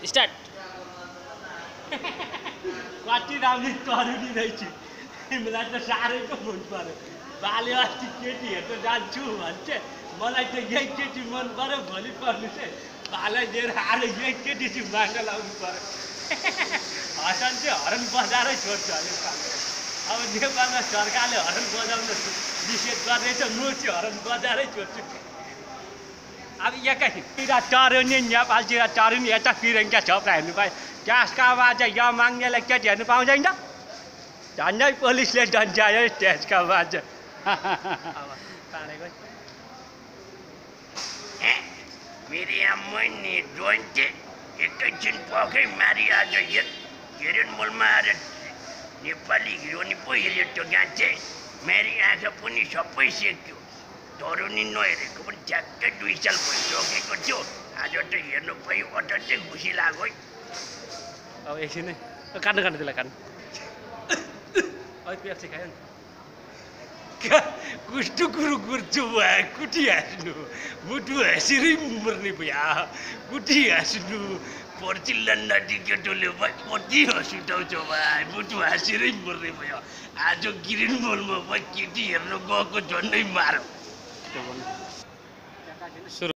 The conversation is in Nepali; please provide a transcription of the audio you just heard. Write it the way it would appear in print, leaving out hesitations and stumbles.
स्टार्ट कति राम्रो तरुनी रहेछ मलाई त साह्रै पो मन पर्यो बाले अस्ति केटी हेर्न जान्छु भन्छ मलाई त यही केटी मन पर्यो भोलि पर्नु चाहिँ बालाई लिएर आएर यही केटी चाहिँ माग्न लाउनु पर्यो हसन चाहिँ हरन बजारै छोड्छ अब नेपालमा सरकारले हरन बजाउन निषेध गर्दैछ म चाहिँ हरन बजारै छोड्छु अब एकैतिर टरुनी नेपालतिर टरुनी यता फिरङ्गा छोप्रा हेर्नु पायो त्यसका बाजा यो माग्नेलाई केटी हेर्नु पाउँदैन झन्डै पुलिसले डन्जायो त्यसका बाजा मेरो आम्मै नि डोन्टे एकैछिन पखै मारिआज हेरेन मोलमा आएर नेपाली हिरोनी पो हेऱ्यो त्यो गाँचे मेरो आँखा पनि सबै सेक्यो तरुनी नहेरेको पनि ठ्याक्कै 2 साल भइसकेको थियो आज त हेर्नु पायो अटट्टै खुसी लाग्यो है अब एकछिन काट्नु त्यसलाई काट्नु पेप्सी खायो नि कुष्टु कुरु कुर्छु भयो कुटी हाँस्नु मुटु हाँसेरै मर्ने भयो कुटी हाँस्नु पर्चिल्ला नाटी केटोले कति हाँस उठाउँछ भाइ मुटु हाँसेरै मर्ने भयो आज ग्रिन मलमा केटी हेर्नु गएको झन्डै मारौँ